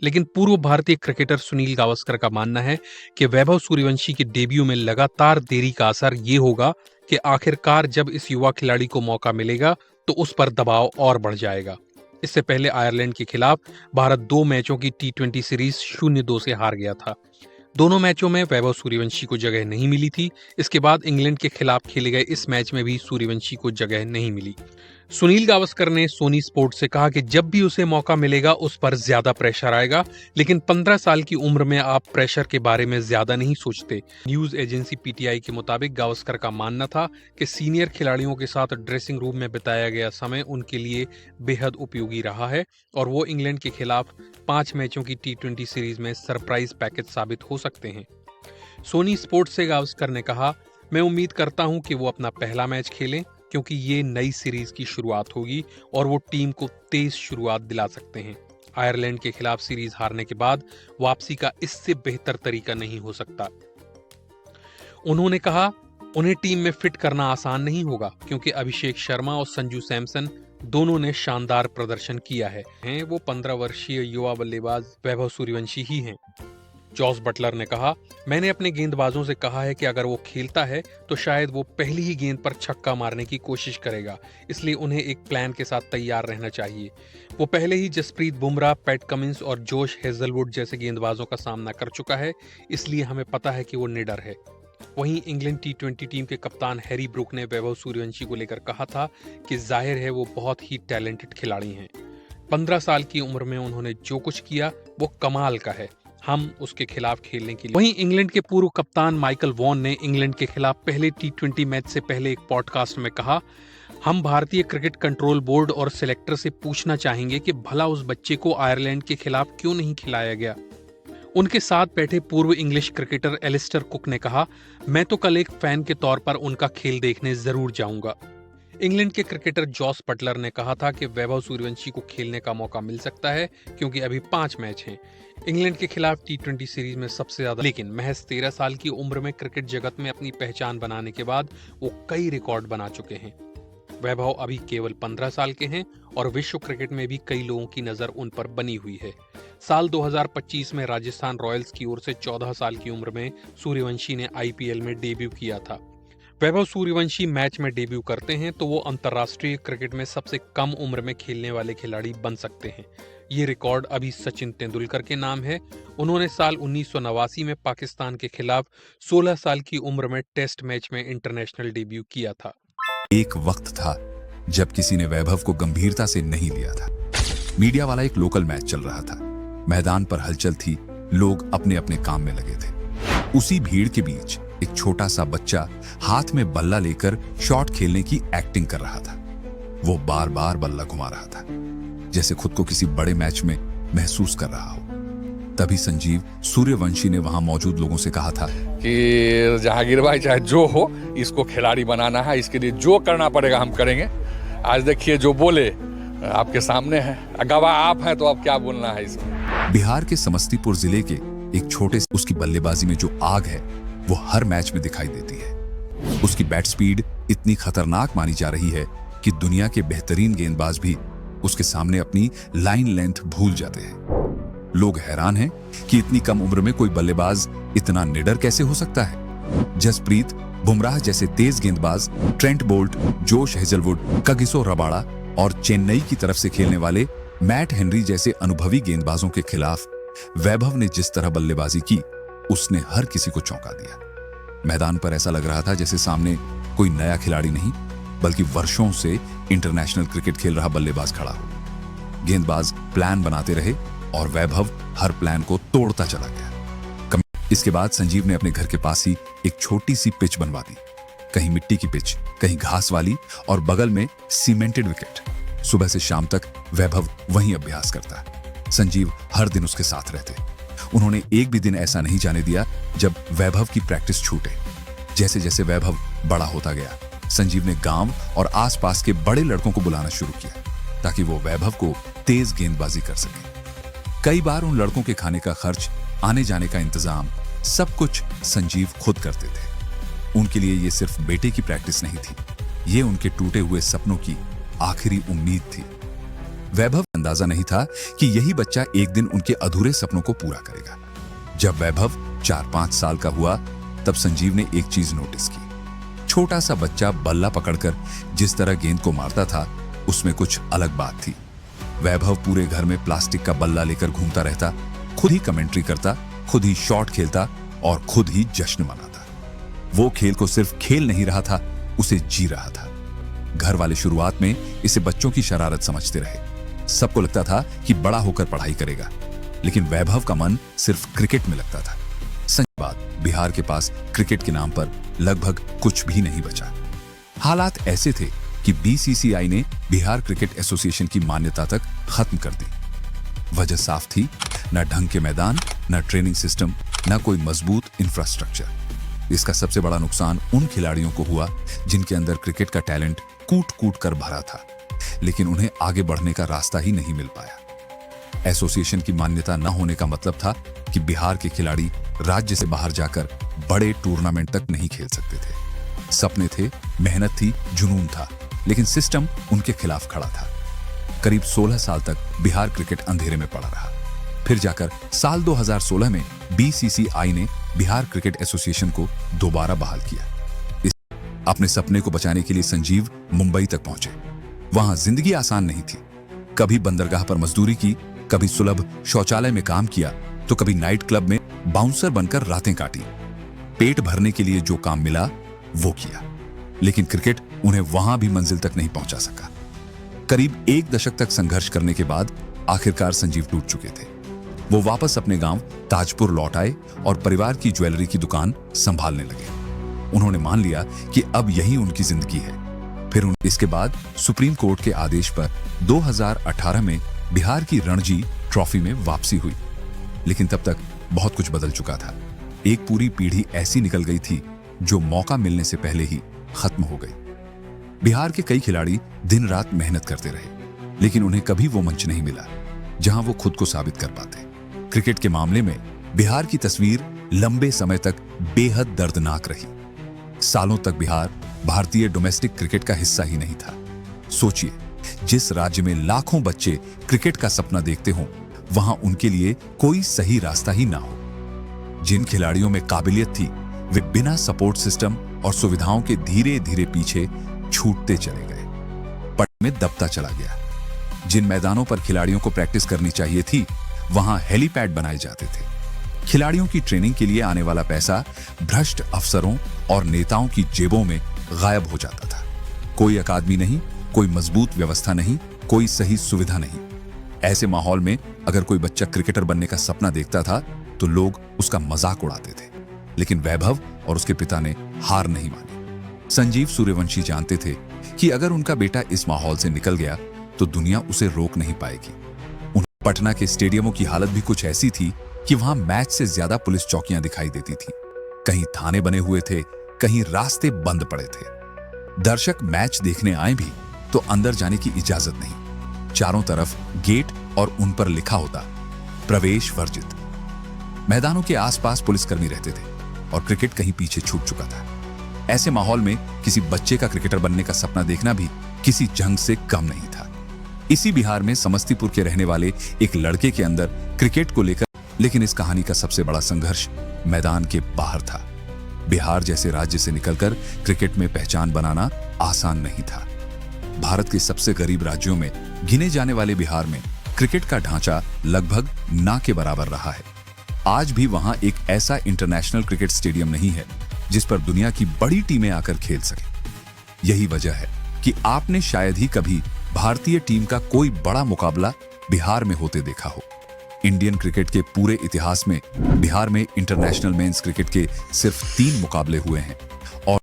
लेकिन पूर्व भारतीय क्रिकेटर सुनील गावस्कर का मानना है कि वैभव सूर्यवंशी के डेब्यू में लगातार देरी का असर ये होगा कि आखिरकार जब इस युवा खिलाड़ी को मौका मिलेगा तो उस पर दबाव और बढ़ जाएगा। इससे पहले आयरलैंड के खिलाफ भारत 2 मैचों की टी20 सीरीज 0-2 से हार गया था। दोनों मैचों में वैभव सूर्यवंशी को जगह नहीं मिली थी। इसके बाद इंग्लैंड के खिलाफ खेले गए इस मैच में भी सूर्यवंशी को जगह नहीं मिली। सुनील गावस्कर ने सोनी स्पोर्ट्स से कहा कि जब भी उसे मौका मिलेगा उस पर ज्यादा प्रेशर आएगा, लेकिन 15 साल की उम्र में आप प्रेशर के बारे में ज्यादा नहीं सोचते। न्यूज एजेंसी पीटीआई के मुताबिक गावस्कर का मानना था कि सीनियर खिलाड़ियों के साथ ड्रेसिंग रूम में बिताया गया समय उनके लिए बेहद उपयोगी रहा है और वो इंग्लैंड के खिलाफ 5 मैचों की टी20 सीरीज में सरप्राइज पैकेज साबित हो सकते हैं। सोनी स्पोर्ट्स से गावस्कर ने कहा, मैं उम्मीद करता हूं कि वो अपना पहला मैच खेलें क्योंकि ये नई सीरीज की शुरुआत होगी और वो टीम को तेज शुरुआत दिला सकते हैं। आयरलैंड के खिलाफ सीरीज हारने के बाद वापसी का इससे बेहतर तरीका नहीं हो सकता। उन्होंने कहा, उन्हें टीम में फिट करना आसान नहीं होगा क्योंकि अभिषेक शर्मा और संजू सैमसन दोनों ने शानदार प्रदर्शन किया है। वो 15 वर्षीय युवा बल्लेबाज वैभव सूर्यवंशी ही हैं। जॉस बटलर ने कहा, मैंने अपने गेंदबाजों से कहा है कि अगर वो खेलता है तो शायद वो पहली ही गेंद पर छक्का मारने की कोशिश करेगा, इसलिए उन्हें एक प्लान के साथ तैयार रहना चाहिए। वो पहले ही जसप्रीत बुमराह, पैट कमिंस और जोश हेजलवुड जैसे गेंदबाजों का सामना कर चुका है, इसलिए हमें पता है कि वो निडर है। वहीं इंग्लैंड टी20 टीम के कप्तान हैरी ब्रूक ने वैभव सूर्यवंशी को लेकर कहा था कि जाहिर है वो बहुत ही टैलेंटेड खिलाड़ी हैं। 15 साल की उम्र में उन्होंने जो कुछ किया वो कमाल का है, हम उसके खिलाफ खेलने के लिए। वहीं इंग्लैंड के पूर्व कप्तान माइकल वॉन ने इंग्लैंड के खिलाफ पहले टी20 मैच से पहले एक पॉडकास्ट में कहा, हम भारतीय क्रिकेट कंट्रोल बोर्ड और सिलेक्टर से पूछना चाहेंगे कि भला उस बच्चे को आयरलैंड के खिलाफ क्यों नहीं खिलाया गया। उनके साथ बैठे पूर्व इंग्लिश क्रिकेटर एलिस्टर कुक ने कहा, मैं तो कल एक फैन के तौर पर उनका खेल देखने जरूर जाऊंगा। इंग्लैंड के क्रिकेटर जॉस बटलर ने कहा था कि वैभव सूर्यवंशी को खेलने का मौका मिल सकता है क्योंकि अभी 5 मैच हैं इंग्लैंड के खिलाफ टी20 सीरीज में सबसे ज्यादा। लेकिन महज 13 साल की उम्र में क्रिकेट जगत में अपनी पहचान बनाने के बाद वो कई रिकॉर्ड बना चुके हैं। वैभव अभी केवल 15 साल के हैं और विश्व क्रिकेट में भी कई लोगों की नजर उन पर बनी हुई है। साल 2025 में राजस्थान रॉयल्स की ओर से 14 साल की उम्र में सूर्यवंशी ने आईपीएल में डेब्यू किया था। वैभव सूर्यवंशी मैच में डेब्यू करते हैं तो वो अंतर्राष्ट्रीय क्रिकेट में सबसे कम उम्र में खेलने वाले खिलाड़ी बन सकते हैं। ये रिकॉर्ड अभी सचिन तेंदुलकर के नाम है। उन्होंने साल 1989 में पाकिस्तान के खिलाफ 16 साल की उम्र में टेस्ट मैच में इंटरनेशनल डेब्यू किया था। एक वक्त था जब किसी ने वैभव को गंभीरता से नहीं लिया था। मीडिया वाला एक लोकल मैच चल रहा था, मैदान पर हलचल थी, लोग अपने अपने काम में लगे थे। उसी भीड़ के बीच एक छोटा सा बच्चा हाथ में बल्ला लेकर शॉट खेलने की एक्टिंग कर रहा था। वो बार बार बल्ला घुमा रहा था जैसे खुद को किसी बड़े मैच में महसूस कर रहा हो। तभी संजीव सूर्यवंशी ने वहां मौजूद लोगों से कहा था कि जहांगीर भाई चाहे जो हो, इसको खिलाड़ी बनाना है, इसके लिए जो करना पड़ेगा हम करेंगे। आज देखिए जो बोले आपके सामने है, गवाह आप हैं तो अब क्या बोलना है इसमें। बिहार के समस्तीपुर जिले के एक छोटे से उसकी बल्लेबाजी में जो आग है वो हर मैच में दिखाई देती है। उसकी बैट स्पीड इतनी खतरनाक मानी जा रही है कि दुनिया के बेहतरीन गेंदबाज भी उसके सामने अपनी लाइन लेंथ भूल जाते हैं। लोग हैरान हैं कि इतनी कम उम्र में कोई बल्लेबाज इतना निडर कैसे हो सकता है। जसप्रीत बुमराह जैसे तेज गेंदबाज, Trent Boult, Josh Hazlewood, Kagiso Rabada और चेन्नई की तरफ से खेलने वाले मैट हेनरी जैसे अनुभवी गेंदबाजों के खिलाफ वैभव ने जिस तरह बल्लेबाजी की, उसने हर किसी को चौंका दिया। मैदान पर ऐसा लग रहा था जैसे सामने कोई नया खिलाड़ी नहीं बल्कि वर्षों से इंटरनेशनल क्रिकेट खेल रहा बल्लेबाज खड़ा हो। गेंदबाज प्लान बनाते रहे और वैभव हर प्लान को तोड़ता चला गया। इसके बाद संजीव ने अपने घर के पास ही एक छोटी सी पिच बनवा दी, कहीं मिट्टी की पिच, कहीं घास वाली और बगल में सीमेंटेड विकेट। सुबह से शाम तक वैभव वहीं अभ्यास करता। संजीव हर दिन उसके साथ रहते। उन्होंने एक भी दिन ऐसा नहीं जाने दिया जब वैभव की प्रैक्टिस छूटे। जैसे जैसे वैभव बड़ा होता गया, संजीव ने गांव और आसपास के बड़े लड़कों को बुलाना शुरू किया ताकि वो वैभव को तेज गेंदबाजी कर सके। कई बार उन लड़कों के खाने का खर्च, आने जाने का इंतजाम, सब कुछ संजीव खुद करते थे। उनके लिए ये सिर्फ बेटे की प्रैक्टिस नहीं थी, ये उनके टूटे हुए सपनों की आखिरी उम्मीद थी। वैभव को अंदाजा नहीं था कि यही बच्चा एक दिन उनके अधूरे सपनों को पूरा करेगा। जब वैभव 4-5 साल का हुआ तब संजीव ने एक चीज नोटिस की। छोटा सा बच्चा बल्ला पकड़कर जिस तरह गेंद को मारता था उसमें कुछ अलग बात थी। वैभव पूरे घर में प्लास्टिक का बल्ला लेकर घूमता रहता, खुद ही कमेंट्री करता, खुद ही शॉट खेलता और खुद ही जश्न मनाता। वो खेल को सिर्फ खेल नहीं रहा था, उसे जी रहा था। घर वाले शुरुआत में इसे बच्चों की शरारत समझते रहे। सबको लगता था कि बड़ा होकर पढ़ाई करेगा, लेकिन वैभव का मन सिर्फ क्रिकेट में लगता था। सच बात, बिहार के पास क्रिकेट के नाम पर लगभग कुछ भी नहीं बचा। हालात ऐसे थे कि बीसीसीआई ने बिहार क्रिकेट एसोसिएशन की मान्यता तक खत्म कर दी। वजह साफ थी, न ढंग के मैदान, न ट्रेनिंग सिस्टम, न कोई मजबूत इंफ्रास्ट्रक्चर। इसका सबसे बड़ा नुकसान उन खिलाड़ियों को हुआ जिनके अंदर क्रिकेट का टैलेंट कूट कूट कर भरा था, लेकिन उन्हें आगे बढ़ने का रास्ता ही नहीं मिल पाया। एसोसिएशन की मान्यता न होने का मतलब था कि बिहार के खिलाड़ी राज्य से बाहर जाकर बड़े टूर्नामेंट तक नहीं खेल सकते थे। सपने थे, मेहनत थी, जुनून था, लेकिन सिस्टम उनके खिलाफ खड़ा था। करीब 16 साल तक बिहार क्रिकेट अंधेरे में पड़ा रहा। फिर जाकर साल 2016 में बीसीसीआई ने बिहार क्रिकेट एसोसिएशन को दोबारा बहाल किया। अपने सपने को बचाने के लिए संजीव मुंबई तक पहुंचे। वहां जिंदगी आसान नहीं थी। कभी बंदरगाह पर मजदूरी की, कभी सुलभ शौचालय में काम किया, तो कभी नाइट क्लब में बाउंसर बनकर रातें काटी। पेट भरने के लिए जो काम मिला वो किया, लेकिन क्रिकेट उन्हें वहां भी मंजिल तक नहीं पहुंचा सका। करीब 1 दशक तक संघर्ष करने के बाद आखिरकार संजीव टूट चुके थे। वो वापस अपने गांव ताजपुर लौट आए और परिवार की ज्वेलरी की दुकान संभालने लगे। उन्होंने मान लिया कि अब यही उनकी जिंदगी है। फिर इसके बाद सुप्रीम कोर्ट के आदेश पर 2018 में बिहार की रणजी ट्रॉफी में वापसी हुई, लेकिन तब तक बहुत कुछ बदल चुका था। एक पूरी पीढ़ी ऐसी निकल गई थी जो मौका मिलने से पहले ही खत्म हो गई। बिहार के कई खिलाड़ी दिन रात मेहनत करते रहे, लेकिन उन्हें कभी वो मंच नहीं मिला जहां वो खुद को साबित कर पाते। क्रिकेट के मामले में बिहार की तस्वीर लंबे समय तक बेहद दर्दनाक रही। सालों तक बिहार भारतीय डोमेस्टिक क्रिकेट का हिस्सा ही नहीं था। सोचिए, जिस राज्य में लाखों बच्चे क्रिकेट का सपना देखते हों, वहां उनके लिए कोई सही रास्ता ही ना हो। जिन खिलाड़ियों में काबिलियत थी, वे बिना सपोर्ट सिस्टम और सुविधाओं के धीरे धीरे पीछे छूटते चले गए, पढ़ने में दबता चला गया। जिन मैदानों पर खिलाड़ियों को प्रैक्टिस करनी चाहिए थी, वहां हेलीपैड बनाए जाते थे। खिलाड़ियों की ट्रेनिंग के लिए आने वाला पैसा भ्रष्ट अफसरों और नेताओं की जेबों में गायब हो जाता था। कोई अकादमी नहीं, कोई मजबूत व्यवस्था नहीं, कोई सही सुविधा नहीं। ऐसे माहौल में अगर कोई बच्चा क्रिकेटर बनने का सपना देखता था तो लोग उसका मजाक उड़ाते थे, लेकिन वैभव और उसके पिता ने हार नहीं मानी। संजीव सूर्यवंशी जानते थे कि अगर उनका बेटा इस माहौल से निकल गया तो दुनिया उसे रोक नहीं पाएगी। पटना के स्टेडियमों की हालत भी कुछ ऐसी थी कि वहां मैच से ज्यादा पुलिस चौकियां दिखाई देती थी। कहीं थाने बने हुए थे, कहीं रास्ते बंद पड़े थे। दर्शक मैच देखने आए भी तो अंदर जाने की इजाजत नहीं। चारों तरफ गेट और उन पर लिखा होता, प्रवेश वर्जित। मैदानों के आसपास पुलिसकर्मी रहते थे और क्रिकेट कहीं पीछे छूट चुका था। ऐसे माहौल में किसी बच्चे का क्रिकेटर बनने का सपना देखना भी किसी जंग से कम नहीं था। इसी बिहार में समस्तीपुर के रहने वाले एक लड़के के अंदर क्रिकेट को लेकर, लेकिन इस कहानी का सबसे बड़ा संघर्ष मैदान के बाहर था। बिहार जैसे राज्य से निकलकर क्रिकेट में पहचान बनाना आसान नहीं था। भारत के सबसे गरीब राज्यों में गिने जाने वाले बिहार में क्रिकेट का ढांचा लगभग ना के बराबर रहा है। आज भी वहां एक ऐसा इंटरनेशनल क्रिकेट स्टेडियम नहीं है जिस पर दुनिया की बड़ी टीमें आकर खेल सके। यही वजह है कि आपने शायद ही कभी भारतीय टीम का कोई बड़ा मुकाबला बिहार में होते देखा हो। इंडियन क्रिकेट के पूरे इतिहास में बिहार में इंटरनेशनल मेंस क्रिकेट के सिर्फ 3 मुकाबले हुए हैं और